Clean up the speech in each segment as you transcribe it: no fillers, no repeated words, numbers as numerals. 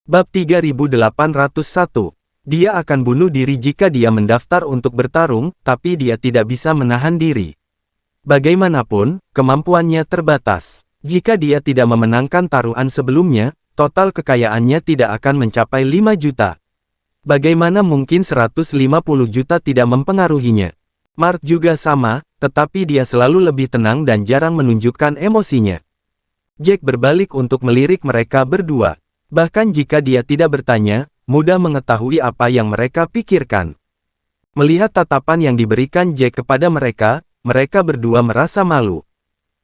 Bab 3801. Dia akan bunuh diri jika dia mendaftar untuk bertarung, tapi dia tidak bisa menahan diri. Bagaimanapun, kemampuannya terbatas. Jika dia tidak memenangkan taruhan sebelumnya, total kekayaannya tidak akan mencapai 5 juta. Bagaimana mungkin 150 juta tidak mempengaruhinya? Mark juga sama, tetapi dia selalu lebih tenang dan jarang menunjukkan emosinya. Jack berbalik untuk melirik mereka berdua. Bahkan jika dia tidak bertanya, mudah mengetahui apa yang mereka pikirkan. Melihat tatapan yang diberikan Jack kepada mereka, mereka berdua merasa malu.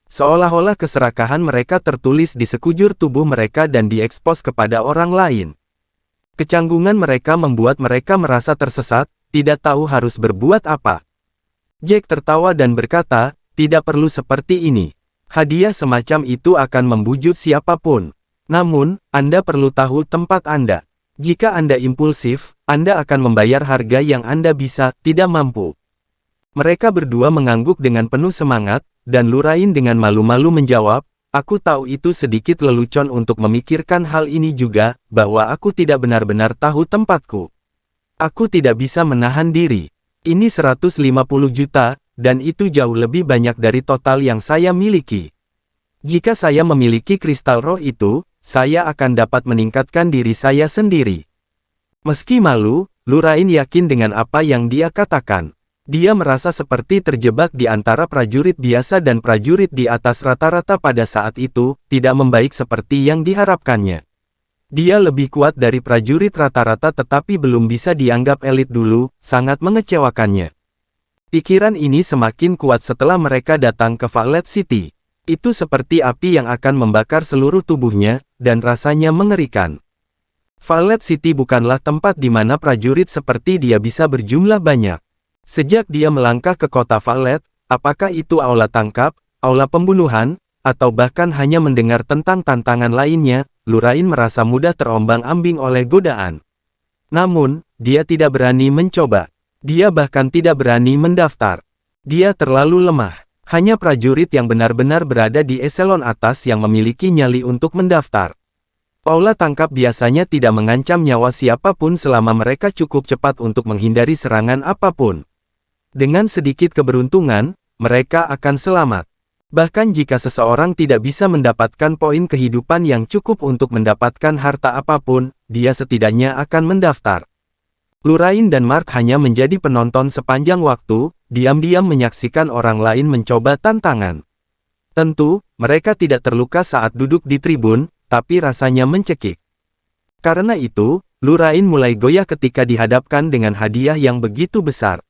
Seolah-olah keserakahan mereka tertulis di sekujur tubuh mereka dan diekspos kepada orang lain. Kecanggungan mereka membuat mereka merasa tersesat, tidak tahu harus berbuat apa. Jack tertawa dan berkata, "Tidak perlu seperti ini. Hadiah semacam itu akan membujuk siapapun. Namun, Anda perlu tahu tempat Anda. Jika Anda impulsif, Anda akan membayar harga yang Anda bisa, tidak mampu." Mereka berdua mengangguk dengan penuh semangat, dan Lurain dengan malu-malu menjawab, "Aku tahu itu sedikit lelucon untuk memikirkan hal ini juga, bahwa aku tidak benar-benar tahu tempatku. Aku tidak bisa menahan diri. Ini 150 juta, dan itu jauh lebih banyak dari total yang saya miliki. Jika saya memiliki kristal roh itu, saya akan dapat meningkatkan diri saya sendiri." Meski malu, Lurain yakin dengan apa yang dia katakan. Dia merasa seperti terjebak di antara prajurit biasa dan prajurit di atas rata-rata pada saat itu, tidak membaik seperti yang diharapkannya. Dia lebih kuat dari prajurit rata-rata tetapi belum bisa dianggap elit dulu, sangat mengecewakannya. Pikiran ini semakin kuat setelah mereka datang ke Violet City. Itu seperti api yang akan membakar seluruh tubuhnya, dan rasanya mengerikan. Violet City bukanlah tempat di mana prajurit seperti dia bisa berjumlah banyak. Sejak dia melangkah ke kota Violet, apakah itu aula tangkap, aula pembunuhan, atau bahkan hanya mendengar tentang tantangan lainnya, Lurain merasa mudah terombang-ambing oleh godaan. Namun, dia tidak berani mencoba. Dia bahkan tidak berani mendaftar. Dia terlalu lemah. Hanya prajurit yang benar-benar berada di eselon atas yang memiliki nyali untuk mendaftar. Aula tangkap biasanya tidak mengancam nyawa siapapun selama mereka cukup cepat untuk menghindari serangan apapun. Dengan sedikit keberuntungan, mereka akan selamat. Bahkan jika seseorang tidak bisa mendapatkan poin kehidupan yang cukup untuk mendapatkan harta apapun, dia setidaknya akan mendaftar. Lurain dan Mark hanya menjadi penonton sepanjang waktu, diam-diam menyaksikan orang lain mencoba tantangan. Tentu, mereka tidak terluka saat duduk di tribun, tapi rasanya mencekik. Karena itu, Lurain mulai goyah ketika dihadapkan dengan hadiah yang begitu besar.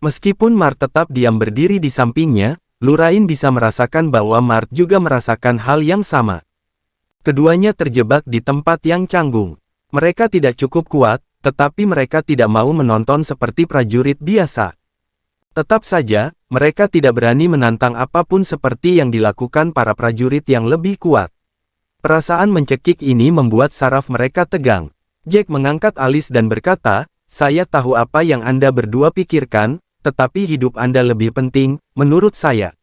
Meskipun Mark tetap diam berdiri di sampingnya, Lurain bisa merasakan bahwa Mark juga merasakan hal yang sama. Keduanya terjebak di tempat yang canggung. Mereka tidak cukup kuat, tetapi mereka tidak mau menonton seperti prajurit biasa. Tetap saja, mereka tidak berani menantang apapun seperti yang dilakukan para prajurit yang lebih kuat. Perasaan mencekik ini membuat saraf mereka tegang. Jack mengangkat alis dan berkata, "Saya tahu apa yang Anda berdua pikirkan, tetapi hidup Anda lebih penting, menurut saya.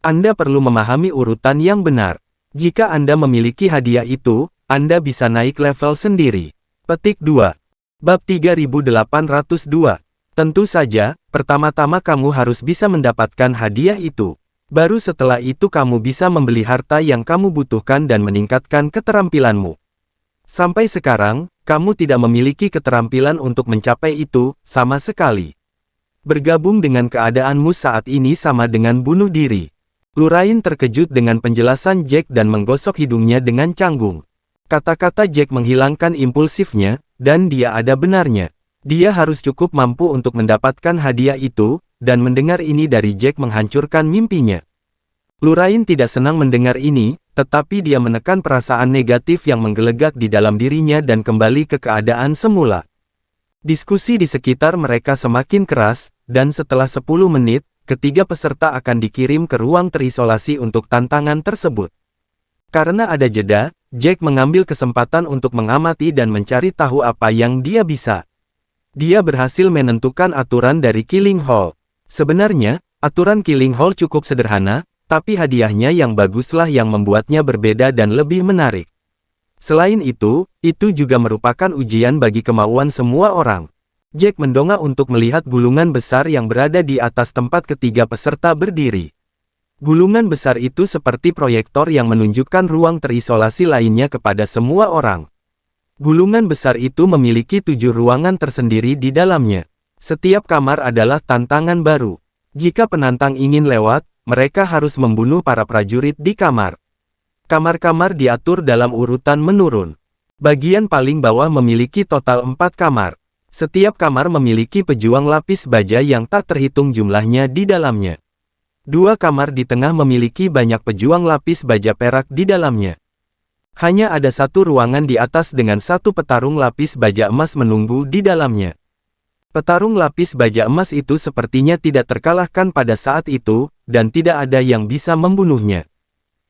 Anda perlu memahami urutan yang benar. Jika Anda memiliki hadiah itu, Anda bisa naik level sendiri." Petik 2. Bab 3802. Tentu saja, pertama-tama kamu harus bisa mendapatkan hadiah itu. Baru setelah itu kamu bisa membeli harta yang kamu butuhkan dan meningkatkan keterampilanmu. Sampai sekarang, kamu tidak memiliki keterampilan untuk mencapai itu, sama sekali. Bergabung dengan keadaanmu saat ini sama dengan bunuh diri. Lurain terkejut dengan penjelasan Jack dan menggosok hidungnya dengan canggung. Kata-kata Jack menghilangkan impulsifnya, dan dia ada benarnya. Dia harus cukup mampu untuk mendapatkan hadiah itu, dan mendengar ini dari Jack menghancurkan mimpinya. Lurain tidak senang mendengar ini, tetapi dia menekan perasaan negatif yang menggelegak di dalam dirinya dan kembali ke keadaan semula. Diskusi di sekitar mereka semakin keras, dan setelah 10 menit, ketiga peserta akan dikirim ke ruang terisolasi untuk tantangan tersebut. Karena ada jeda, Jack mengambil kesempatan untuk mengamati dan mencari tahu apa yang dia bisa. Dia berhasil menentukan aturan dari Killing Hall. Sebenarnya, aturan Killing Hall cukup sederhana, tapi hadiahnya yang baguslah yang membuatnya berbeda dan lebih menarik. Selain itu juga merupakan ujian bagi kemauan semua orang. Jack mendongak untuk melihat gulungan besar yang berada di atas tempat ketiga peserta berdiri. Gulungan besar itu seperti proyektor yang menunjukkan ruang terisolasi lainnya kepada semua orang. Gulungan besar itu memiliki 7 ruangan tersendiri di dalamnya. Setiap kamar adalah tantangan baru. Jika penantang ingin lewat, mereka harus membunuh para prajurit di kamar. Kamar-kamar diatur dalam urutan menurun. Bagian paling bawah memiliki total 4 kamar. Setiap kamar memiliki pejuang lapis baja yang tak terhitung jumlahnya di dalamnya. 2 kamar di tengah memiliki banyak pejuang lapis baja perak di dalamnya. Hanya ada 1 ruangan di atas dengan 1 petarung lapis baja emas menunggu di dalamnya. Petarung lapis baja emas itu sepertinya tidak terkalahkan pada saat itu, dan tidak ada yang bisa membunuhnya.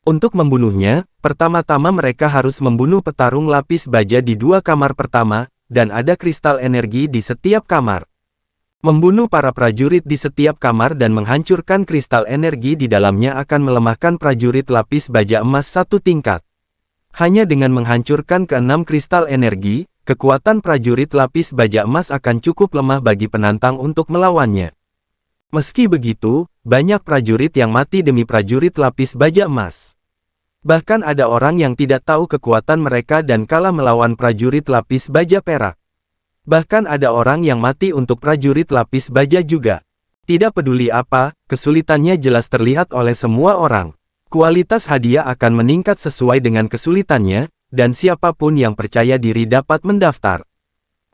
Untuk membunuhnya, pertama-tama mereka harus membunuh petarung lapis baja di 2 kamar pertama, dan ada kristal energi di setiap kamar. Membunuh para prajurit di setiap kamar dan menghancurkan kristal energi di dalamnya akan melemahkan prajurit lapis baja emas 1 tingkat. Hanya dengan menghancurkan ke-6 kristal energi, kekuatan prajurit lapis baja emas akan cukup lemah bagi penantang untuk melawannya. Meski begitu, banyak prajurit yang mati demi prajurit lapis baja emas. Bahkan ada orang yang tidak tahu kekuatan mereka dan kalah melawan prajurit lapis baja perak. Bahkan ada orang yang mati untuk prajurit lapis baja juga. Tidak peduli apa, kesulitannya jelas terlihat oleh semua orang. Kualitas hadiah akan meningkat sesuai dengan kesulitannya, dan siapapun yang percaya diri dapat mendaftar.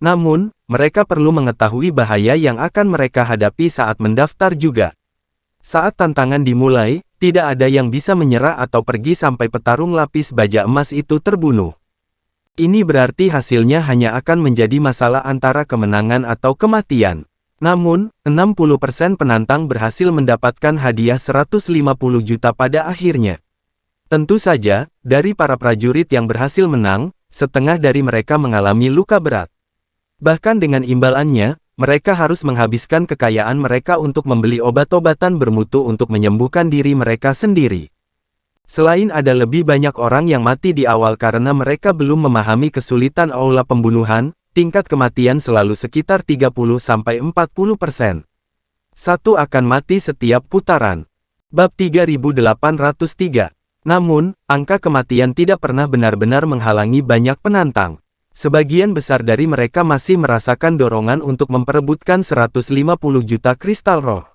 Namun, mereka perlu mengetahui bahaya yang akan mereka hadapi saat mendaftar juga. Saat tantangan dimulai, tidak ada yang bisa menyerah atau pergi sampai petarung lapis baja emas itu terbunuh. Ini berarti hasilnya hanya akan menjadi masalah antara kemenangan atau kematian. Namun, 60% penantang berhasil mendapatkan hadiah 150 juta pada akhirnya. Tentu saja, dari para prajurit yang berhasil menang, setengah dari mereka mengalami luka berat. Bahkan dengan imbalannya, mereka harus menghabiskan kekayaan mereka untuk membeli obat-obatan bermutu untuk menyembuhkan diri mereka sendiri. Selain ada lebih banyak orang yang mati di awal karena mereka belum memahami kesulitan aula pembunuhan, tingkat kematian selalu sekitar 30–40%. 1 akan mati setiap putaran. Bab 3803. Namun, angka kematian tidak pernah benar-benar menghalangi banyak penantang. Sebagian besar dari mereka masih merasakan dorongan untuk memperebutkan 150 juta kristal roh.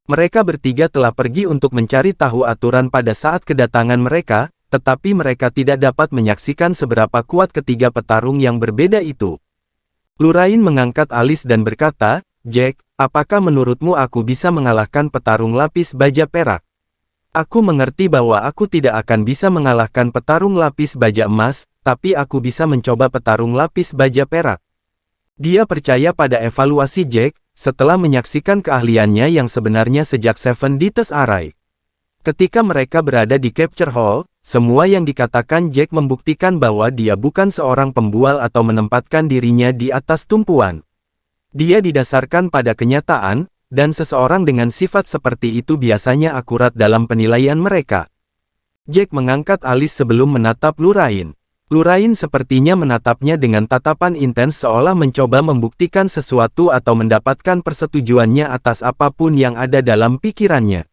Mereka bertiga telah pergi untuk mencari tahu aturan pada saat kedatangan mereka, tetapi mereka tidak dapat menyaksikan seberapa kuat ketiga petarung yang berbeda itu. Lurain mengangkat alis dan berkata, "Jack, apakah menurutmu aku bisa mengalahkan petarung lapis baja perak? Aku mengerti bahwa aku tidak akan bisa mengalahkan petarung lapis baja emas, tapi aku bisa mencoba petarung lapis baja perak." Dia percaya pada evaluasi Jack, setelah menyaksikan keahliannya yang sebenarnya sejak Seven Death's Array. Ketika mereka berada di Capture Hall, semua yang dikatakan Jack membuktikan bahwa dia bukan seorang pembual atau menempatkan dirinya di atas tumpuan. Dia didasarkan pada kenyataan, dan seseorang dengan sifat seperti itu biasanya akurat dalam penilaian mereka. Jack mengangkat alis sebelum menatap Lurain. Lurain sepertinya menatapnya dengan tatapan intens seolah mencoba membuktikan sesuatu atau mendapatkan persetujuannya atas apapun yang ada dalam pikirannya.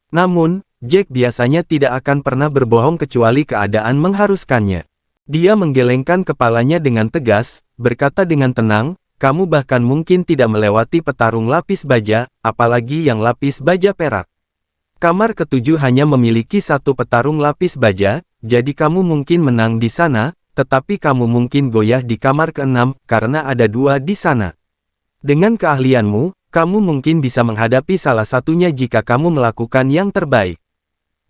Namun, Jack biasanya tidak akan pernah berbohong kecuali keadaan mengharuskannya. Dia menggelengkan kepalanya dengan tegas, berkata dengan tenang, "Kamu bahkan mungkin tidak melewati petarung lapis baja, apalagi yang lapis baja perak. Kamar ketujuh hanya memiliki 1 petarung lapis baja, jadi kamu mungkin menang di sana, tetapi kamu mungkin goyah di kamar ke-6, karena ada 2 di sana. Dengan keahlianmu, kamu mungkin bisa menghadapi salah satunya jika kamu melakukan yang terbaik."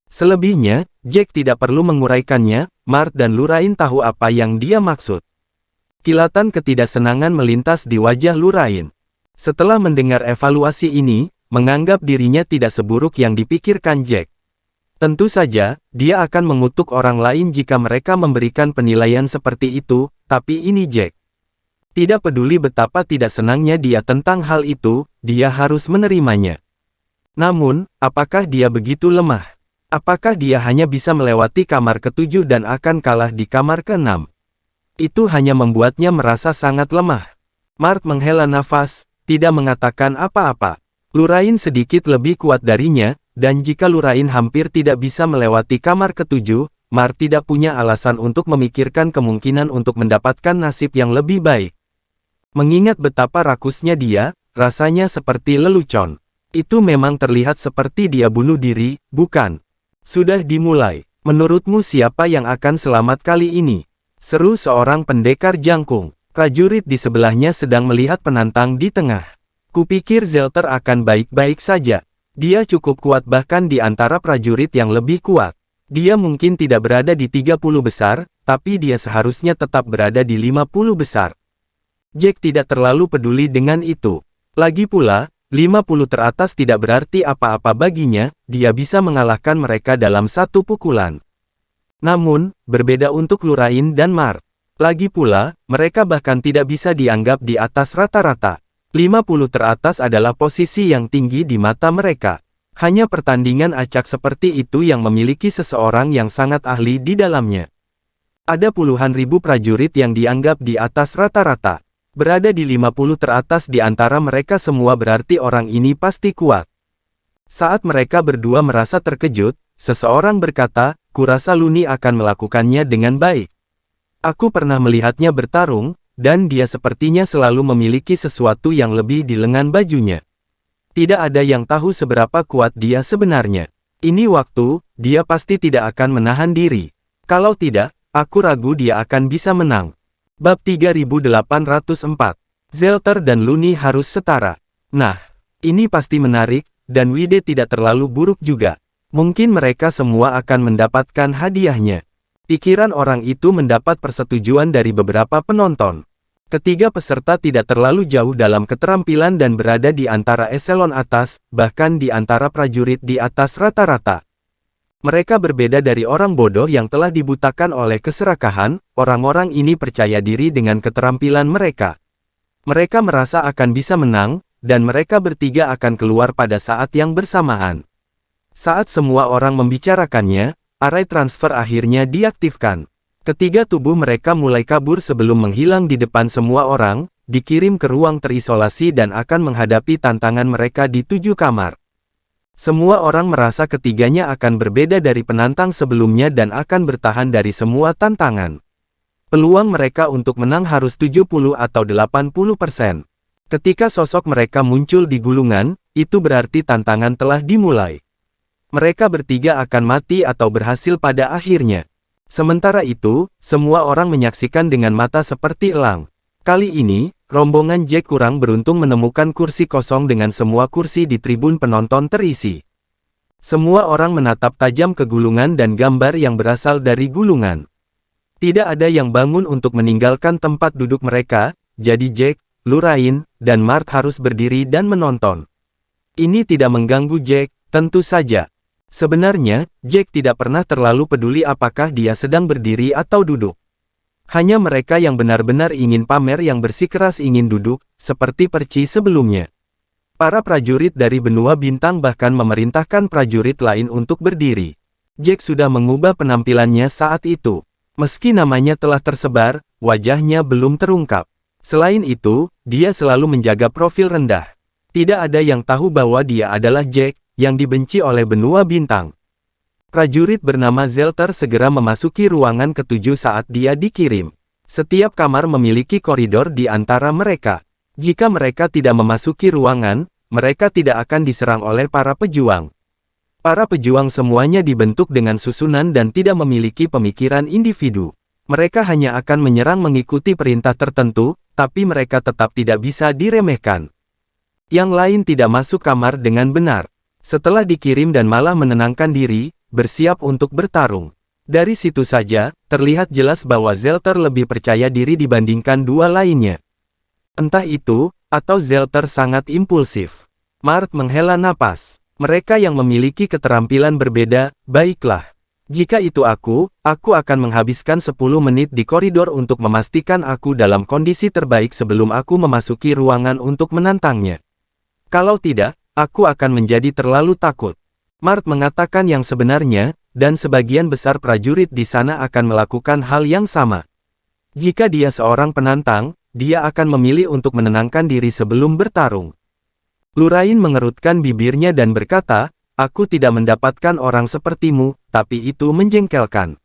Selebihnya, Jack tidak perlu menguraikannya, Mart dan Lurain tahu apa yang dia maksud. Kilatan ketidaksenangan melintas di wajah Lurain. Setelah mendengar evaluasi ini, menganggap dirinya tidak seburuk yang dipikirkan Jack. Tentu saja, dia akan mengutuk orang lain jika mereka memberikan penilaian seperti itu, tapi ini Jack. Tidak peduli betapa tidak senangnya dia tentang hal itu, dia harus menerimanya. Namun, apakah dia begitu lemah? Apakah dia hanya bisa melewati kamar ke-7 dan akan kalah di kamar ke-6? Itu hanya membuatnya merasa sangat lemah. Mart menghela nafas, tidak mengatakan apa-apa. Lurain sedikit lebih kuat darinya, dan jika Lurain hampir tidak bisa melewati kamar ke-7, Mart tidak punya alasan untuk memikirkan kemungkinan untuk mendapatkan nasib yang lebih baik. Mengingat betapa rakusnya dia, rasanya seperti lelucon. Itu memang terlihat seperti dia bunuh diri, bukan? Sudah dimulai. Menurutmu siapa yang akan selamat kali ini? Seru seorang pendekar jangkung. Prajurit di sebelahnya sedang melihat penantang di tengah. Kupikir Zelter akan baik-baik saja. Dia cukup kuat bahkan di antara prajurit yang lebih kuat. Dia mungkin tidak berada di 30 besar, tapi dia seharusnya tetap berada di 50 besar. Jack tidak terlalu peduli dengan itu. Lagi pula, 50 teratas tidak berarti apa-apa baginya, dia bisa mengalahkan mereka dalam satu pukulan. Namun, berbeda untuk Lurain dan Mart. Lagi pula, mereka bahkan tidak bisa dianggap di atas rata-rata. 50 teratas adalah posisi yang tinggi di mata mereka. Hanya pertandingan acak seperti itu yang memiliki seseorang yang sangat ahli di dalamnya. Ada puluhan ribu prajurit yang dianggap di atas rata-rata. Berada di 50 teratas di antara mereka semua berarti orang ini pasti kuat. Saat mereka berdua merasa terkejut, seseorang berkata, "Kurasa Luni akan melakukannya dengan baik. Aku pernah melihatnya bertarung, dan dia sepertinya selalu memiliki sesuatu yang lebih di lengan bajunya. Tidak ada yang tahu seberapa kuat dia sebenarnya. Ini waktu, dia pasti tidak akan menahan diri. Kalau tidak, aku ragu dia akan bisa menang." Bab 3804. Zelter dan Luni harus setara. Nah, ini pasti menarik, dan Wide tidak terlalu buruk juga. Mungkin mereka semua akan mendapatkan hadiahnya. Pikiran orang itu mendapat persetujuan dari beberapa penonton. Ketiga peserta tidak terlalu jauh dalam keterampilan dan berada di antara eselon atas, bahkan di antara prajurit di atas rata-rata. Mereka berbeda dari orang bodoh yang telah dibutakan oleh keserakahan, orang-orang ini percaya diri dengan keterampilan mereka. Mereka merasa akan bisa menang, dan mereka bertiga akan keluar pada saat yang bersamaan. Saat semua orang membicarakannya, arai transfer akhirnya diaktifkan. Ketiga tubuh mereka mulai kabur sebelum menghilang di depan semua orang, dikirim ke ruang terisolasi dan akan menghadapi tantangan mereka di 7 kamar. Semua orang merasa ketiganya akan berbeda dari penantang sebelumnya dan akan bertahan dari semua tantangan. Peluang mereka untuk menang harus 70 atau 80%. Ketika sosok mereka muncul di gulungan, itu berarti tantangan telah dimulai. Mereka bertiga akan mati atau berhasil pada akhirnya. Sementara itu, semua orang menyaksikan dengan mata seperti elang. Kali ini, rombongan Jack kurang beruntung menemukan kursi kosong dengan semua kursi di tribun penonton terisi. Semua orang menatap tajam ke gulungan dan gambar yang berasal dari gulungan. Tidak ada yang bangun untuk meninggalkan tempat duduk mereka, jadi Jack, Lurain, dan Mart harus berdiri dan menonton. Ini tidak mengganggu Jack, tentu saja. Sebenarnya, Jack tidak pernah terlalu peduli apakah dia sedang berdiri atau duduk. Hanya mereka yang benar-benar ingin pamer yang bersikeras ingin duduk, seperti Perci sebelumnya. Para prajurit dari benua bintang bahkan memerintahkan prajurit lain untuk berdiri. Jack sudah mengubah penampilannya saat itu. Meski namanya telah tersebar, wajahnya belum terungkap. Selain itu, dia selalu menjaga profil rendah. Tidak ada yang tahu bahwa dia adalah Jack, yang dibenci oleh benua bintang. Prajurit bernama Zelter segera memasuki ruangan ke-7 saat dia dikirim. Setiap kamar memiliki koridor di antara mereka. Jika mereka tidak memasuki ruangan, mereka tidak akan diserang oleh para pejuang. Para pejuang semuanya dibentuk dengan susunan dan tidak memiliki pemikiran individu. Mereka hanya akan menyerang mengikuti perintah tertentu, tapi mereka tetap tidak bisa diremehkan. Yang lain tidak masuk kamar dengan benar. Setelah dikirim dan malah menenangkan diri, bersiap untuk bertarung. Dari situ saja, terlihat jelas bahwa Zelter lebih percaya diri dibandingkan dua lainnya. Entah itu, atau Zelter sangat impulsif. Mart menghela napas. Mereka yang memiliki keterampilan berbeda, baiklah. Jika itu aku akan menghabiskan 10 menit di koridor untuk memastikan aku dalam kondisi terbaik sebelum aku memasuki ruangan untuk menantangnya. Kalau tidak, aku akan menjadi terlalu takut. Mart mengatakan yang sebenarnya, dan sebagian besar prajurit di sana akan melakukan hal yang sama. Jika dia seorang penantang, dia akan memilih untuk menenangkan diri sebelum bertarung. Lurain mengerutkan bibirnya dan berkata, "Aku tidak mendapatkan orang sepertimu, tapi itu menjengkelkan.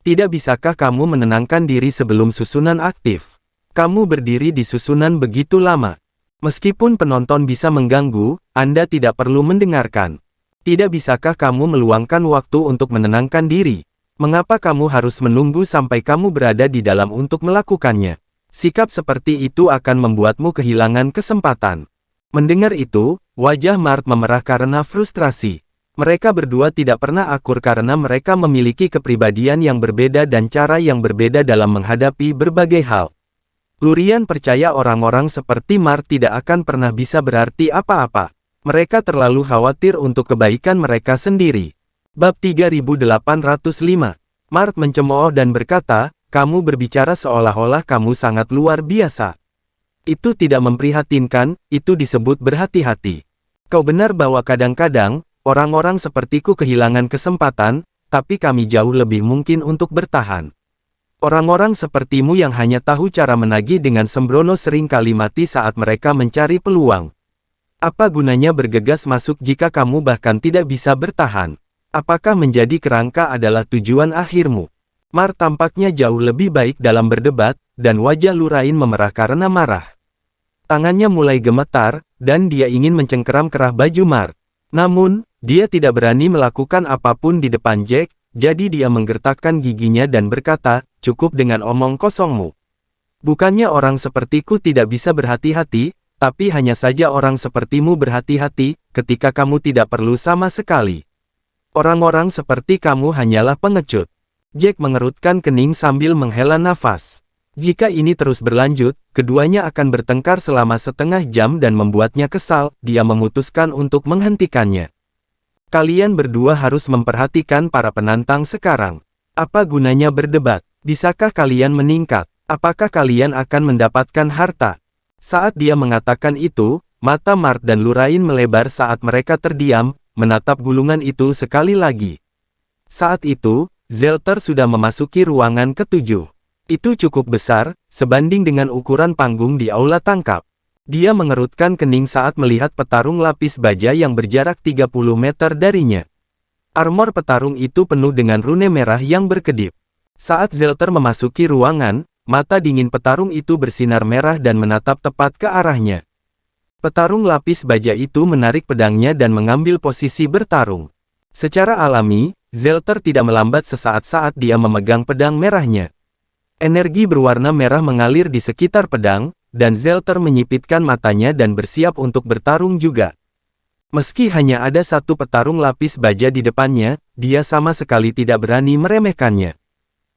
Tidak bisakah kamu menenangkan diri sebelum susunan aktif? Kamu berdiri di susunan begitu lama. Meskipun penonton bisa mengganggu, Anda tidak perlu mendengarkan. Tidak bisakah kamu meluangkan waktu untuk menenangkan diri? Mengapa kamu harus menunggu sampai kamu berada di dalam untuk melakukannya? Sikap seperti itu akan membuatmu kehilangan kesempatan." Mendengar itu, wajah Mart memerah karena frustrasi. Mereka berdua tidak pernah akur karena mereka memiliki kepribadian yang berbeda dan cara yang berbeda dalam menghadapi berbagai hal. Lurian percaya orang-orang seperti Mart tidak akan pernah bisa berarti apa-apa. Mereka terlalu khawatir untuk kebaikan mereka sendiri. Bab 3805. Mart mencemooh dan berkata, "Kamu berbicara seolah-olah kamu sangat luar biasa. Itu tidak memprihatinkan, itu disebut berhati-hati. Kau benar bahwa kadang-kadang, orang-orang sepertiku kehilangan kesempatan, tapi kami jauh lebih mungkin untuk bertahan. Orang-orang sepertimu yang hanya tahu cara menagih dengan sembrono seringkali mati saat mereka mencari peluang. Apa gunanya bergegas masuk jika kamu bahkan tidak bisa bertahan? Apakah menjadi kerangka adalah tujuan akhirmu?" Mart tampaknya jauh lebih baik dalam berdebat, dan wajah Lurain memerah karena marah. Tangannya mulai gemetar, dan dia ingin mencengkeram kerah baju Mart. Namun, dia tidak berani melakukan apapun di depan Jack, jadi dia menggertakkan giginya dan berkata, "Cukup dengan omong kosongmu. Bukannya orang sepertiku tidak bisa berhati-hati, tapi hanya saja orang sepertimu berhati-hati, ketika kamu tidak perlu sama sekali. Orang-orang seperti kamu hanyalah pengecut." Jack mengerutkan kening sambil menghela nafas. Jika ini terus berlanjut, keduanya akan bertengkar selama setengah jam dan membuatnya kesal. Dia memutuskan untuk menghentikannya. "Kalian berdua harus memperhatikan para penantang sekarang. Apa gunanya berdebat? Bisakah kalian meningkat? Apakah kalian akan mendapatkan harta?" Saat dia mengatakan itu, mata Mart dan Lurain melebar saat mereka terdiam, menatap gulungan itu sekali lagi. Saat itu, Zelter sudah memasuki ruangan ketujuh. Itu cukup besar, sebanding dengan ukuran panggung di aula tangkap. Dia mengerutkan kening saat melihat petarung lapis baja yang berjarak 30 meter darinya. Armor petarung itu penuh dengan rune merah yang berkedip. Saat Zelter memasuki ruangan, mata dingin petarung itu bersinar merah dan menatap tepat ke arahnya. Petarung lapis baja itu menarik pedangnya dan mengambil posisi bertarung. Secara alami, Zelter tidak melambat sesaat saat dia memegang pedang merahnya. Energi berwarna merah mengalir di sekitar pedang, dan Zelter menyipitkan matanya dan bersiap untuk bertarung juga. Meski hanya ada satu petarung lapis baja di depannya, dia sama sekali tidak berani meremehkannya.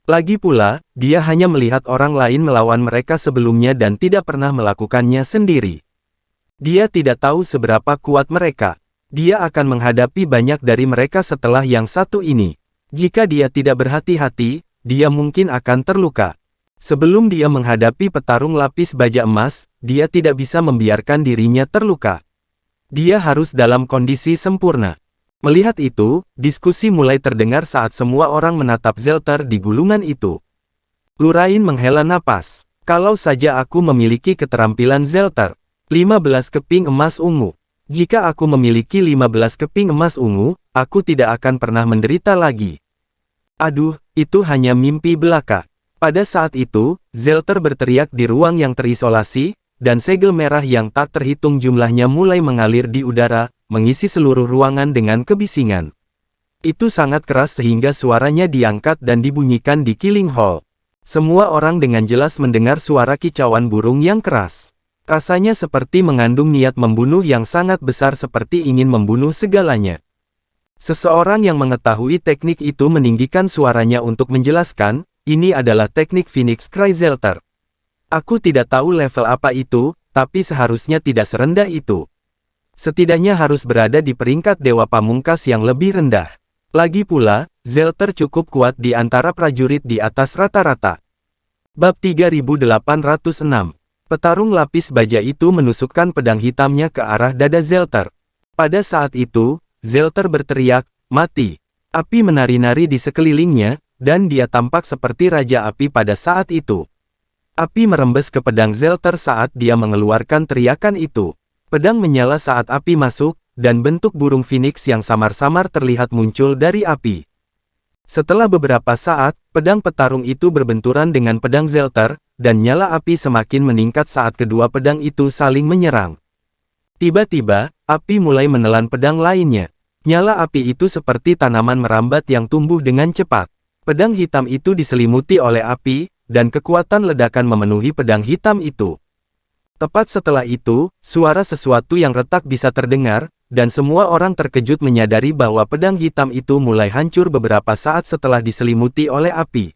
Lagi pula, dia hanya melihat orang lain melawan mereka sebelumnya dan tidak pernah melakukannya sendiri. Dia tidak tahu seberapa kuat mereka. Dia akan menghadapi banyak dari mereka setelah yang satu ini. Jika dia tidak berhati-hati, dia mungkin akan terluka. Sebelum dia menghadapi petarung lapis baja emas, dia tidak bisa membiarkan dirinya terluka. Dia harus dalam kondisi sempurna. Melihat itu, diskusi mulai terdengar saat semua orang menatap Zelter di gulungan itu. Lurain menghela napas. "Kalau saja aku memiliki keterampilan Zelter. 15 keping emas ungu. Jika aku memiliki 15 keping emas ungu, aku tidak akan pernah menderita lagi." Aduh, itu hanya mimpi belaka. Pada saat itu, Zelter berteriak di ruang yang terisolasi, dan segel merah yang tak terhitung jumlahnya mulai mengalir di udara, mengisi seluruh ruangan dengan kebisingan. Itu sangat keras sehingga suaranya diangkat dan dibunyikan di Killing Hall. Semua orang dengan jelas mendengar suara kicauan burung yang keras. Rasanya seperti mengandung niat membunuh yang sangat besar seperti ingin membunuh segalanya. Seseorang yang mengetahui teknik itu meninggikan suaranya untuk menjelaskan, "Ini adalah teknik Phoenix Cry Zelter. Aku tidak tahu level apa itu, tapi seharusnya tidak serendah itu. Setidaknya harus berada di peringkat Dewa Pamungkas yang lebih rendah. Lagi pula, Zelter cukup kuat di antara prajurit di atas rata-rata." Bab 3806. Petarung lapis baja itu menusukkan pedang hitamnya ke arah dada Zelter. Pada saat itu, Zelter berteriak, "Mati!" Api menari-nari di sekelilingnya, dan dia tampak seperti Raja Api pada saat itu. Api merembes ke pedang Zelter saat dia mengeluarkan teriakan itu. Pedang menyala saat api masuk, dan bentuk burung Phoenix yang samar-samar terlihat muncul dari api. Setelah beberapa saat, pedang petarung itu berbenturan dengan pedang Zelter, dan nyala api semakin meningkat saat kedua pedang itu saling menyerang. Tiba-tiba, api mulai menelan pedang lainnya. Nyala api itu seperti tanaman merambat yang tumbuh dengan cepat. Pedang hitam itu diselimuti oleh api, dan kekuatan ledakan memenuhi pedang hitam itu. Tepat setelah itu, suara sesuatu yang retak bisa terdengar, dan semua orang terkejut menyadari bahwa pedang hitam itu mulai hancur beberapa saat setelah diselimuti oleh api.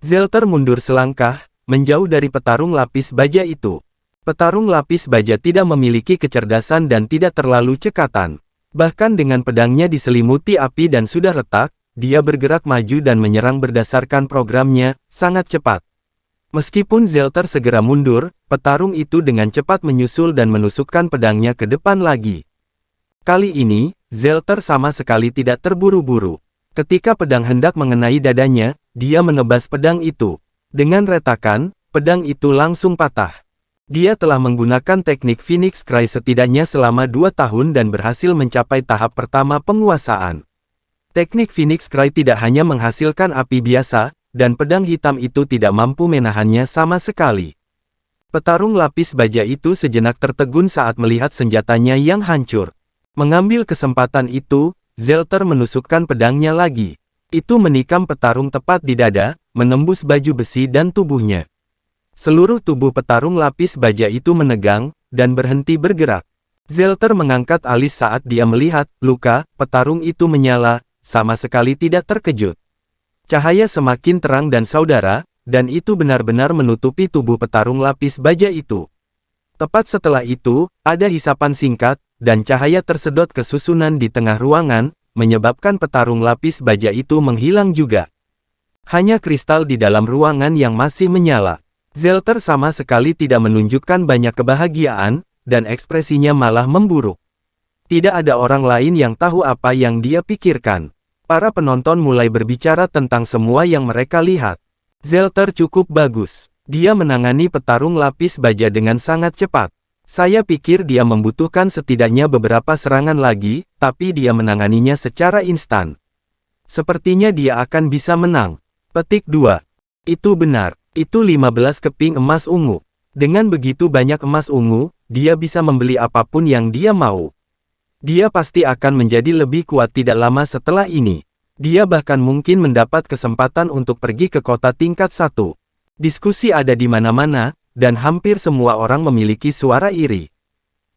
Zelter mundur selangkah, menjauh dari petarung lapis baja itu. Petarung lapis baja tidak memiliki kecerdasan dan tidak terlalu cekatan. Bahkan dengan pedangnya diselimuti api dan sudah retak, dia bergerak maju dan menyerang berdasarkan programnya, sangat cepat. Meskipun Zelter segera mundur, petarung itu dengan cepat menyusul dan menusukkan pedangnya ke depan lagi. Kali ini, Zelter sama sekali tidak terburu-buru. Ketika pedang hendak mengenai dadanya, dia menebas pedang itu. Dengan retakan, pedang itu langsung patah. Dia telah menggunakan teknik Phoenix Cry setidaknya selama 2 tahun dan berhasil mencapai tahap pertama penguasaan. Teknik Phoenix Cry tidak hanya menghasilkan api biasa, dan pedang hitam itu tidak mampu menahannya sama sekali. Petarung lapis baja itu sejenak tertegun saat melihat senjatanya yang hancur. Mengambil kesempatan itu, Zelter menusukkan pedangnya lagi. Itu menikam petarung tepat di dada, menembus baju besi dan tubuhnya. Seluruh tubuh petarung lapis baja itu menegang, dan berhenti bergerak. Zelter mengangkat alis saat dia melihat luka petarung itu menyala, sama sekali tidak terkejut. Cahaya semakin terang dan saudara, dan itu benar-benar menutupi tubuh petarung lapis baja itu. Tepat setelah itu, ada hisapan singkat, dan cahaya tersedot ke susunan di tengah ruangan, menyebabkan petarung lapis baja itu menghilang juga. Hanya kristal di dalam ruangan yang masih menyala. Zelter sama sekali tidak menunjukkan banyak kebahagiaan, dan ekspresinya malah memburuk. Tidak ada orang lain yang tahu apa yang dia pikirkan. Para penonton mulai berbicara tentang semua yang mereka lihat. Zelter cukup bagus. Dia menangani petarung lapis baja dengan sangat cepat. Saya pikir dia membutuhkan setidaknya beberapa serangan lagi, tapi dia menanganinya secara instan. Sepertinya dia akan bisa menang. Petik 2. Itu benar. Itu 15 keping emas ungu. Dengan begitu banyak emas ungu, dia bisa membeli apapun yang dia mau. Dia pasti akan menjadi lebih kuat tidak lama setelah ini. Dia bahkan mungkin mendapat kesempatan untuk pergi ke kota tingkat 1. Diskusi ada di mana-mana, dan hampir semua orang memiliki suara iri.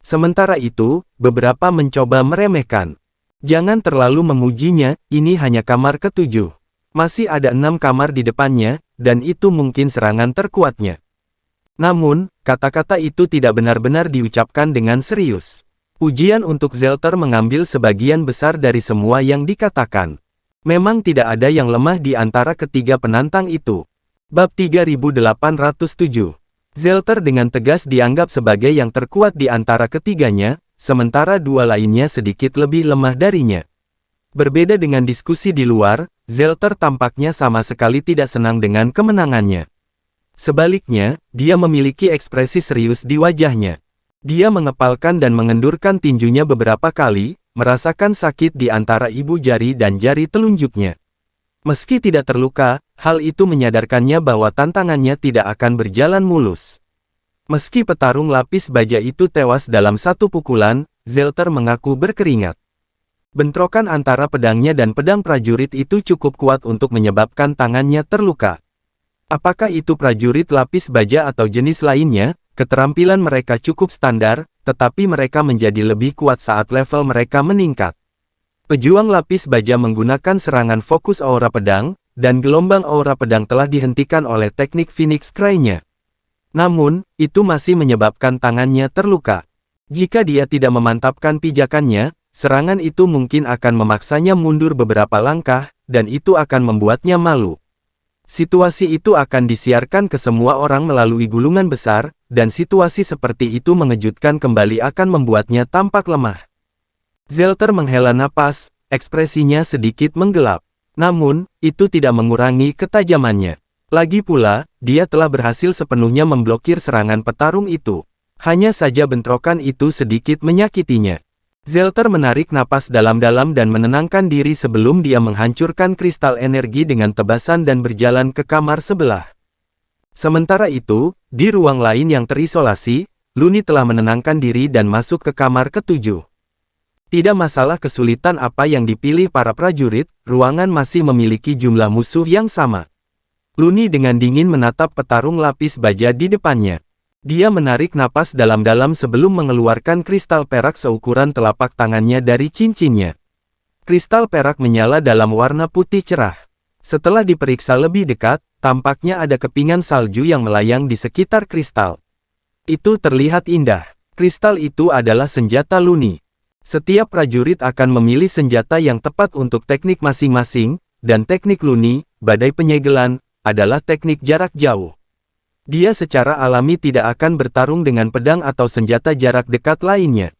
Sementara itu, beberapa mencoba meremehkan. Jangan terlalu memujinya, ini hanya kamar ke-7. Masih ada 6 kamar di depannya, dan itu mungkin serangan terkuatnya. Namun, kata-kata itu tidak benar-benar diucapkan dengan serius. Pujian untuk Zelter mengambil sebagian besar dari semua yang dikatakan. Memang tidak ada yang lemah di antara ketiga penantang itu. Bab 3807. Zelter dengan tegas dianggap sebagai yang terkuat di antara ketiganya, sementara dua lainnya sedikit lebih lemah darinya. Berbeda dengan diskusi di luar, Zelter tampaknya sama sekali tidak senang dengan kemenangannya. Sebaliknya, dia memiliki ekspresi serius di wajahnya. Dia mengepalkan dan mengendurkan tinjunya beberapa kali, merasakan sakit di antara ibu jari dan jari telunjuknya. Meski tidak terluka, hal itu menyadarkannya bahwa tantangannya tidak akan berjalan mulus. Meski petarung lapis baja itu tewas dalam satu pukulan, Zelter mengaku berkeringat. Bentrokan antara pedangnya dan pedang prajurit itu cukup kuat untuk menyebabkan tangannya terluka. Apakah itu prajurit lapis baja atau jenis lainnya, keterampilan mereka cukup standar, tetapi mereka menjadi lebih kuat saat level mereka meningkat. Pejuang lapis baja menggunakan serangan fokus aura pedang, dan gelombang aura pedang telah dihentikan oleh teknik Phoenix Cry-nya. Namun, itu masih menyebabkan tangannya terluka. Jika dia tidak memantapkan pijakannya, serangan itu mungkin akan memaksanya mundur beberapa langkah, dan itu akan membuatnya malu. Situasi itu akan disiarkan ke semua orang melalui gulungan besar, dan situasi seperti itu mengejutkan kembali akan membuatnya tampak lemah. Zelter menghela napas, ekspresinya sedikit menggelap. Namun, itu tidak mengurangi ketajamannya. Lagi pula, dia telah berhasil sepenuhnya memblokir serangan petarung itu. Hanya saja bentrokan itu sedikit menyakitinya. Zelter menarik napas dalam-dalam dan menenangkan diri sebelum dia menghancurkan kristal energi dengan tebasan dan berjalan ke kamar sebelah. Sementara itu, di ruang lain yang terisolasi, Luni telah menenangkan diri dan masuk ke kamar ketujuh. Tidak masalah kesulitan apa yang dipilih para prajurit, ruangan masih memiliki jumlah musuh yang sama. Luni dengan dingin menatap petarung lapis baja di depannya. Dia menarik napas dalam-dalam sebelum mengeluarkan kristal perak seukuran telapak tangannya dari cincinnya. Kristal perak menyala dalam warna putih cerah. Setelah diperiksa lebih dekat, tampaknya ada kepingan salju yang melayang di sekitar kristal. Itu terlihat indah. Kristal itu adalah senjata Luni. Setiap prajurit akan memilih senjata yang tepat untuk teknik masing-masing, dan teknik Luni, badai penyegelan, adalah teknik jarak jauh. Dia secara alami tidak akan bertarung dengan pedang atau senjata jarak dekat lainnya.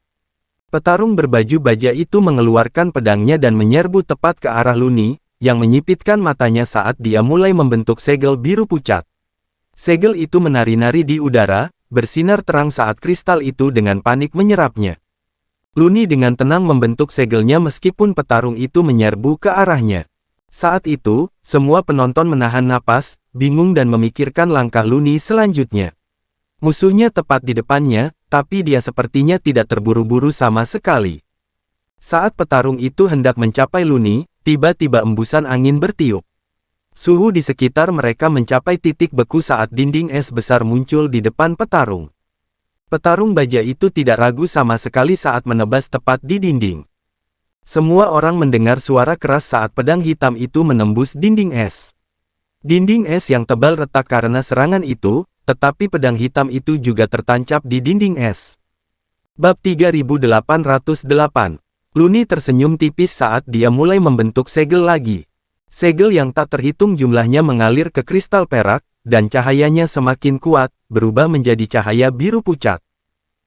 Petarung berbaju baja itu mengeluarkan pedangnya dan menyerbu tepat ke arah Luni, yang menyipitkan matanya saat dia mulai membentuk segel biru pucat. Segel itu menari-nari di udara, bersinar terang saat kristal itu dengan panik menyerapnya. Luni dengan tenang membentuk segelnya meskipun petarung itu menyerbu ke arahnya. Saat itu, semua penonton menahan napas, bingung dan memikirkan langkah Luni selanjutnya. Musuhnya tepat di depannya, tapi dia sepertinya tidak terburu-buru sama sekali. Saat petarung itu hendak mencapai Luni, tiba-tiba embusan angin bertiup. Suhu di sekitar mereka mencapai titik beku saat dinding es besar muncul di depan petarung. Petarung baja itu tidak ragu sama sekali saat menebas tepat di dinding. Semua orang mendengar suara keras saat pedang hitam itu menembus dinding es. Dinding es yang tebal retak karena serangan itu, tetapi pedang hitam itu juga tertancap di dinding es. Bab 3808. Luni tersenyum tipis saat dia mulai membentuk segel lagi. Segel yang tak terhitung jumlahnya mengalir ke kristal perak, dan cahayanya semakin kuat, berubah menjadi cahaya biru pucat.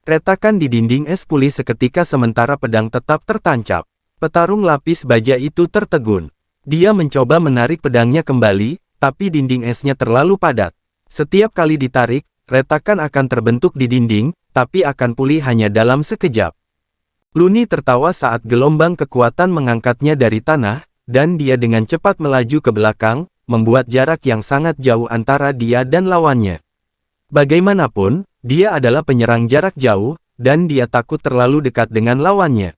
Retakan di dinding es pulih seketika sementara pedang tetap tertancap. Petarung lapis baja itu tertegun. Dia mencoba menarik pedangnya kembali, tapi dinding esnya terlalu padat. Setiap kali ditarik, retakan akan terbentuk di dinding, tapi akan pulih hanya dalam sekejap. Luni tertawa saat gelombang kekuatan mengangkatnya dari tanah, dan dia dengan cepat melaju ke belakang, membuat jarak yang sangat jauh antara dia dan lawannya. Bagaimanapun, dia adalah penyerang jarak jauh, dan dia takut terlalu dekat dengan lawannya.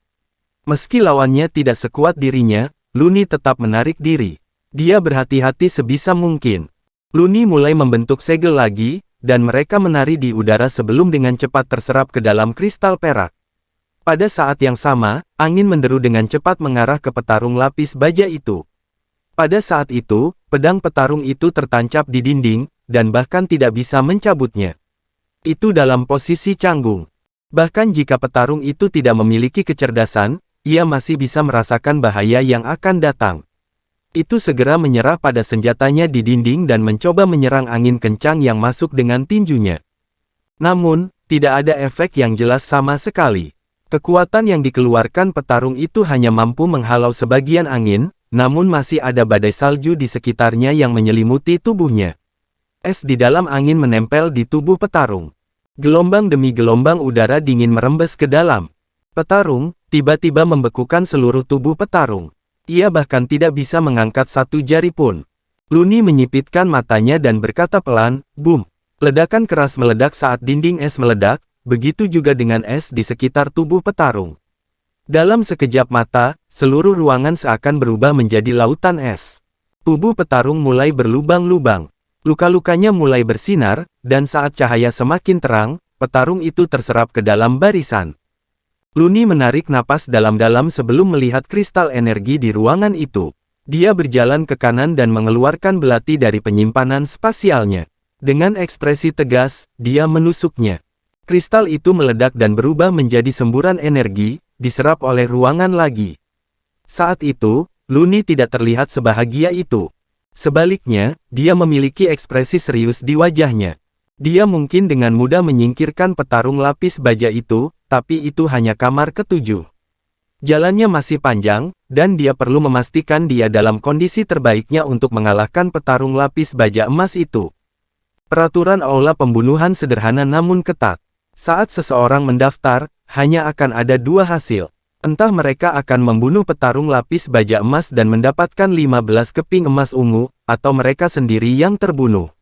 Meski lawannya tidak sekuat dirinya, Luni tetap menarik diri. Dia berhati-hati sebisa mungkin. Luni mulai membentuk segel lagi, dan mereka menari di udara sebelum dengan cepat terserap ke dalam kristal perak. Pada saat yang sama, angin menderu dengan cepat mengarah ke petarung lapis baja itu. Pada saat itu, pedang petarung itu tertancap di dinding, dan bahkan tidak bisa mencabutnya. Itu dalam posisi canggung. Bahkan jika petarung itu tidak memiliki kecerdasan, ia masih bisa merasakan bahaya yang akan datang. Itu segera menyerah pada senjatanya di dinding dan mencoba menyerang angin kencang yang masuk dengan tinjunya. Namun, tidak ada efek yang jelas sama sekali. Kekuatan yang dikeluarkan petarung itu hanya mampu menghalau sebagian angin, namun masih ada badai salju di sekitarnya yang menyelimuti tubuhnya. Es di dalam angin menempel di tubuh petarung. Gelombang demi gelombang udara dingin merembes ke dalam. Petarung tiba-tiba membekukan seluruh tubuh petarung. Ia bahkan tidak bisa mengangkat satu jari pun. Luni menyipitkan matanya dan berkata pelan, "Boom!" Ledakan keras meledak saat dinding es meledak, begitu juga dengan es di sekitar tubuh petarung. Dalam sekejap mata, seluruh ruangan seakan berubah menjadi lautan es. Tubuh petarung mulai berlubang-lubang. Luka-lukanya mulai bersinar, dan saat cahaya semakin terang, petarung itu terserap ke dalam barisan. Luni menarik napas dalam-dalam sebelum melihat kristal energi di ruangan itu. Dia berjalan ke kanan dan mengeluarkan belati dari penyimpanan spasialnya. Dengan ekspresi tegas, dia menusuknya. Kristal itu meledak dan berubah menjadi semburan energi, diserap oleh ruangan lagi. Saat itu, Luni tidak terlihat sebahagia itu. Sebaliknya, dia memiliki ekspresi serius di wajahnya. Dia mungkin dengan mudah menyingkirkan petarung lapis baja itu, tapi itu hanya kamar ketujuh. Jalannya masih panjang, dan dia perlu memastikan dia dalam kondisi terbaiknya untuk mengalahkan petarung lapis baja emas itu. Peraturan aula pembunuhan sederhana namun ketat. Saat seseorang mendaftar, hanya akan ada dua hasil. Entah mereka akan membunuh petarung lapis baja emas dan mendapatkan 15 keping emas ungu, atau mereka sendiri yang terbunuh.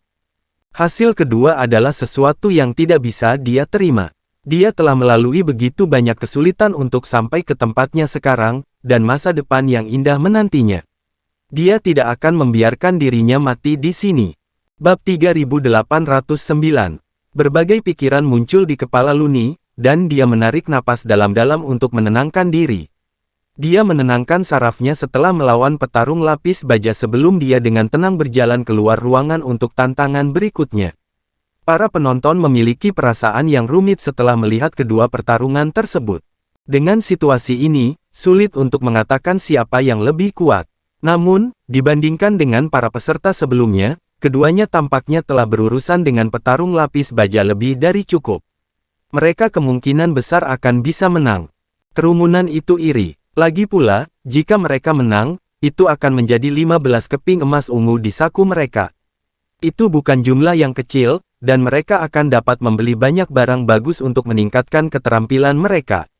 Hasil kedua adalah sesuatu yang tidak bisa dia terima. Dia telah melalui begitu banyak kesulitan untuk sampai ke tempatnya sekarang, dan masa depan yang indah menantinya. Dia tidak akan membiarkan dirinya mati di sini. Bab 3809. Berbagai pikiran muncul di kepala Luni, dan dia menarik napas dalam-dalam untuk menenangkan diri. Dia menenangkan sarafnya setelah melawan petarung lapis baja sebelum dia dengan tenang berjalan keluar ruangan untuk tantangan berikutnya. Para penonton memiliki perasaan yang rumit setelah melihat kedua pertarungan tersebut. Dengan situasi ini, sulit untuk mengatakan siapa yang lebih kuat. Namun, dibandingkan dengan para peserta sebelumnya, keduanya tampaknya telah berurusan dengan petarung lapis baja lebih dari cukup. Mereka kemungkinan besar akan bisa menang. Kerumunan itu iri. Lagi pula, jika mereka menang, itu akan menjadi 15 keping emas ungu di saku mereka. Itu bukan jumlah yang kecil, dan mereka akan dapat membeli banyak barang bagus untuk meningkatkan keterampilan mereka.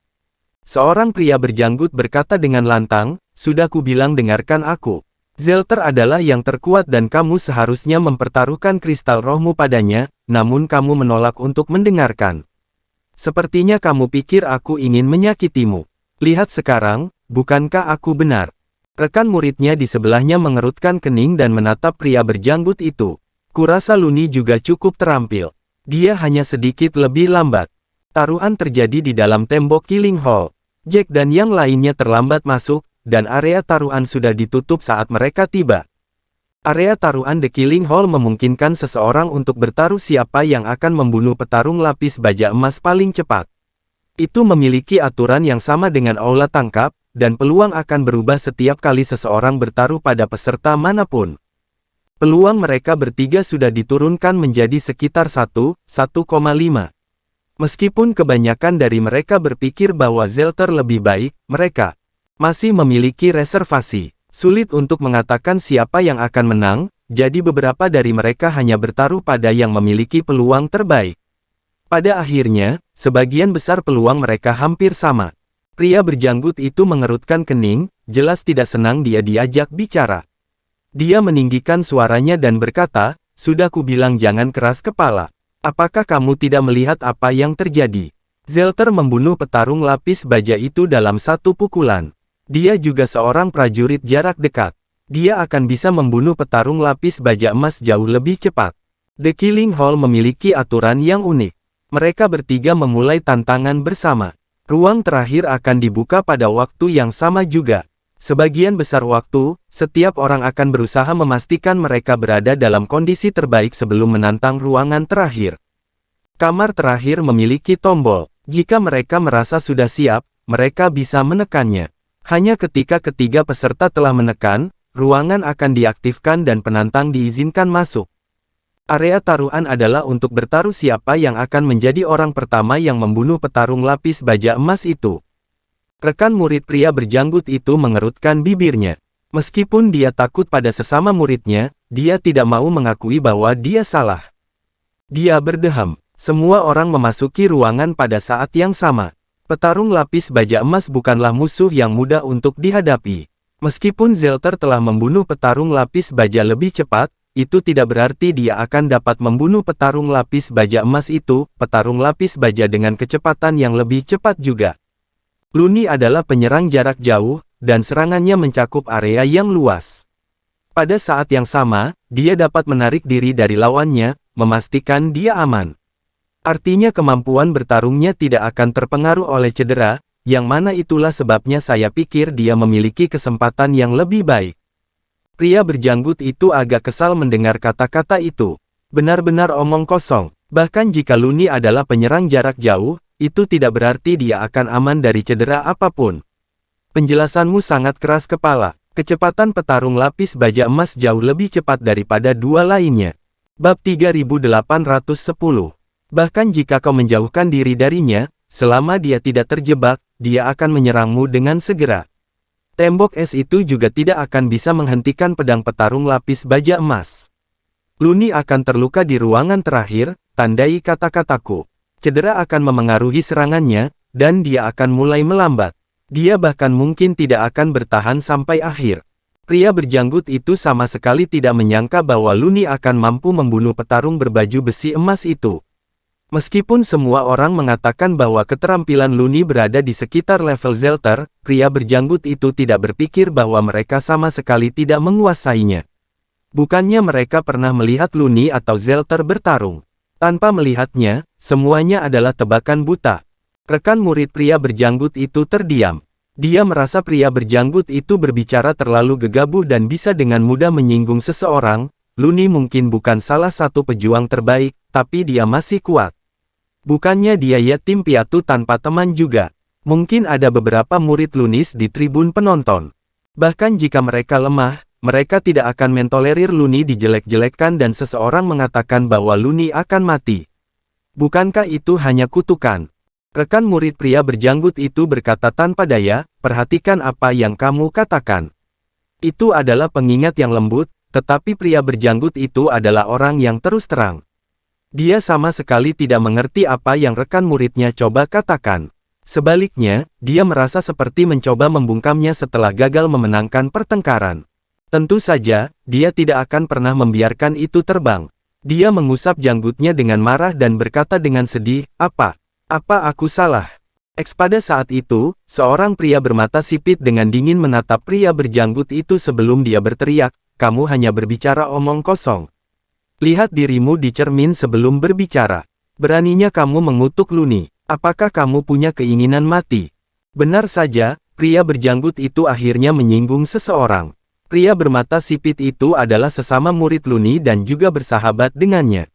Seorang pria berjanggut berkata dengan lantang, "Sudah kubilang dengarkan aku. Zelter adalah yang terkuat dan kamu seharusnya mempertaruhkan kristal rohmu padanya, namun kamu menolak untuk mendengarkan. Sepertinya kamu pikir aku ingin menyakitimu. Lihat sekarang, bukankah aku benar?" Rekan muridnya di sebelahnya mengerutkan kening dan menatap pria berjanggut itu. Kurasa Luni juga cukup terampil. Dia hanya sedikit lebih lambat. Taruhan terjadi di dalam tembok Killing Hall. Jack dan yang lainnya terlambat masuk, dan area taruhan sudah ditutup saat mereka tiba. Area taruhan The Killing Hall memungkinkan seseorang untuk bertaruh siapa yang akan membunuh petarung lapis baja emas paling cepat. Itu memiliki aturan yang sama dengan aula tangkap, dan peluang akan berubah setiap kali seseorang bertaruh pada peserta manapun. Peluang mereka bertiga sudah diturunkan menjadi sekitar 1,5. Meskipun kebanyakan dari mereka berpikir bahwa Zelter lebih baik, mereka masih memiliki reservasi. Sulit untuk mengatakan siapa yang akan menang, jadi beberapa dari mereka hanya bertaruh pada yang memiliki peluang terbaik. Pada akhirnya, sebagian besar peluang mereka hampir sama. Pria berjanggut itu mengerutkan kening, jelas tidak senang dia diajak bicara. Dia meninggikan suaranya dan berkata, "Sudah kubilang jangan keras kepala. Apakah kamu tidak melihat apa yang terjadi? Zelter membunuh petarung lapis baja itu dalam satu pukulan. Dia juga seorang prajurit jarak dekat. Dia akan bisa membunuh petarung lapis baja emas jauh lebih cepat." The Killing Hall memiliki aturan yang unik. Mereka bertiga memulai tantangan bersama. Ruang terakhir akan dibuka pada waktu yang sama juga. Sebagian besar waktu, setiap orang akan berusaha memastikan mereka berada dalam kondisi terbaik sebelum menantang ruangan terakhir. Kamar terakhir memiliki tombol. Jika mereka merasa sudah siap, mereka bisa menekannya. Hanya ketika ketiga peserta telah menekan, ruangan akan diaktifkan dan penantang diizinkan masuk. Area taruhan adalah untuk bertaruh siapa yang akan menjadi orang pertama yang membunuh petarung lapis baja emas itu. Rekan murid pria berjanggut itu mengerutkan bibirnya. Meskipun dia takut pada sesama muridnya, dia tidak mau mengakui bahwa dia salah. Dia berdeham. Semua orang memasuki ruangan pada saat yang sama. Petarung lapis baja emas bukanlah musuh yang mudah untuk dihadapi. Meskipun Zelter telah membunuh petarung lapis baja lebih cepat, itu tidak berarti dia akan dapat membunuh petarung lapis baja emas itu, petarung lapis baja dengan kecepatan yang lebih cepat juga. Luni adalah penyerang jarak jauh, dan serangannya mencakup area yang luas. Pada saat yang sama, dia dapat menarik diri dari lawannya, memastikan dia aman. Artinya kemampuan bertarungnya tidak akan terpengaruh oleh cedera, yang mana itulah sebabnya saya pikir dia memiliki kesempatan yang lebih baik. Pria berjanggut itu agak kesal mendengar kata-kata itu. Benar-benar omong kosong. Bahkan jika Luni adalah penyerang jarak jauh, itu tidak berarti dia akan aman dari cedera apapun. Penjelasanmu sangat keras kepala. Kecepatan petarung lapis baja emas jauh lebih cepat daripada dua lainnya. Bab 3810. Bahkan jika kau menjauhkan diri darinya, selama dia tidak terjebak, dia akan menyerangmu dengan segera. Tembok es itu juga tidak akan bisa menghentikan pedang petarung lapis baja emas. Luni akan terluka di ruangan terakhir, tandai kata-kataku. Cedera akan memengaruhi serangannya, dan dia akan mulai melambat. Dia bahkan mungkin tidak akan bertahan sampai akhir. Pria berjanggut itu sama sekali tidak menyangka bahwa Luni akan mampu membunuh petarung berbaju besi emas itu. Meskipun semua orang mengatakan bahwa keterampilan Luni berada di sekitar level Zelter, pria berjanggut itu tidak berpikir bahwa mereka sama sekali tidak menguasainya. Bukannya mereka pernah melihat Luni atau Zelter bertarung. Tanpa melihatnya, semuanya adalah tebakan buta. Rekan murid pria berjanggut itu terdiam. Dia merasa pria berjanggut itu berbicara terlalu gegabah dan bisa dengan mudah menyinggung seseorang. Luni mungkin bukan salah satu pejuang terbaik, tapi dia masih kuat. Bukannya dia yatim piatu tanpa teman juga. Mungkin ada beberapa murid Lunis di tribun penonton. Bahkan jika mereka lemah, mereka tidak akan mentolerir Luni dijelek-jelekkan dan seseorang mengatakan bahwa Luni akan mati. Bukankah itu hanya kutukan? Rekan murid pria berjanggut itu berkata tanpa daya, perhatikan apa yang kamu katakan. Itu adalah pengingat yang lembut, tetapi pria berjanggut itu adalah orang yang terus terang. Dia sama sekali tidak mengerti apa yang rekan muridnya coba katakan. Sebaliknya, dia merasa seperti mencoba membungkamnya setelah gagal memenangkan pertengkaran. Tentu saja, dia tidak akan pernah membiarkan itu terbang. Dia mengusap janggutnya dengan marah dan berkata dengan sedih, Apa aku salah? Pada saat itu, seorang pria bermata sipit dengan dingin menatap pria berjanggut itu sebelum dia berteriak, kamu hanya berbicara omong kosong. Lihat dirimu di cermin sebelum berbicara. Beraninya kamu mengutuk Luni. Apakah kamu punya keinginan mati? Benar saja, pria berjanggut itu akhirnya menyinggung seseorang. Pria bermata sipit itu adalah sesama murid Luni dan juga bersahabat dengannya.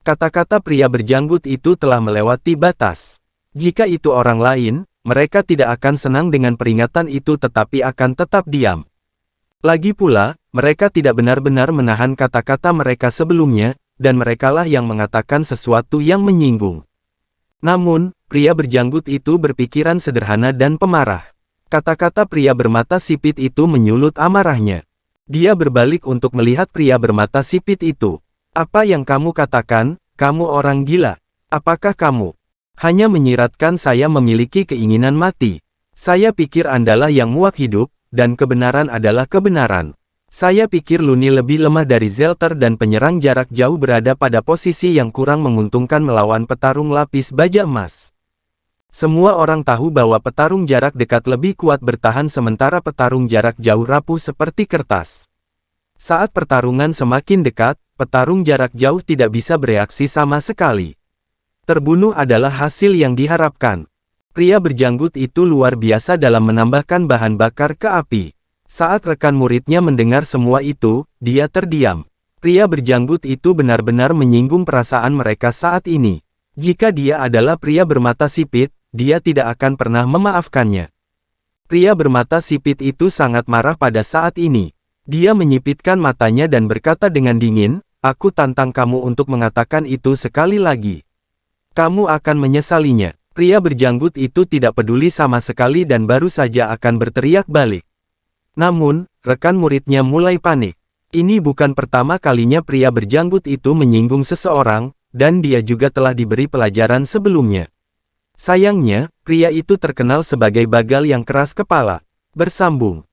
Kata-kata pria berjanggut itu telah melewati batas. Jika itu orang lain, mereka tidak akan senang dengan peringatan itu tetapi akan tetap diam. Lagi pula, mereka tidak benar-benar menahan kata-kata mereka sebelumnya, dan merekalah yang mengatakan sesuatu yang menyinggung. Namun, pria berjanggut itu berpikiran sederhana dan pemarah. Kata-kata pria bermata sipit itu menyulut amarahnya. Dia berbalik untuk melihat pria bermata sipit itu. Apa yang kamu katakan, kamu orang gila? Apakah kamu hanya menyiratkan saya memiliki keinginan mati? Saya pikir Andalah yang muak hidup, dan kebenaran adalah kebenaran. Saya pikir Luni lebih lemah dari Zelter dan penyerang jarak jauh berada pada posisi yang kurang menguntungkan melawan petarung lapis baja emas. Semua orang tahu bahwa petarung jarak dekat lebih kuat bertahan sementara petarung jarak jauh rapuh seperti kertas. Saat pertarungan semakin dekat, petarung jarak jauh tidak bisa bereaksi sama sekali. Terbunuh adalah hasil yang diharapkan. Pria berjanggut itu luar biasa dalam menambahkan bahan bakar ke api. Saat rekan muridnya mendengar semua itu, dia terdiam. Pria berjanggut itu benar-benar menyinggung perasaan mereka saat ini. Jika dia adalah pria bermata sipit, dia tidak akan pernah memaafkannya. Pria bermata sipit itu sangat marah pada saat ini. Dia menyipitkan matanya dan berkata dengan dingin, aku tantang kamu untuk mengatakan itu sekali lagi. Kamu akan menyesalinya. Pria berjanggut itu tidak peduli sama sekali dan baru saja akan berteriak balik. Namun, rekan muridnya mulai panik. Ini bukan pertama kalinya pria berjanggut itu menyinggung seseorang, dan dia juga telah diberi pelajaran sebelumnya. Sayangnya, pria itu terkenal sebagai bagal yang keras kepala. Bersambung.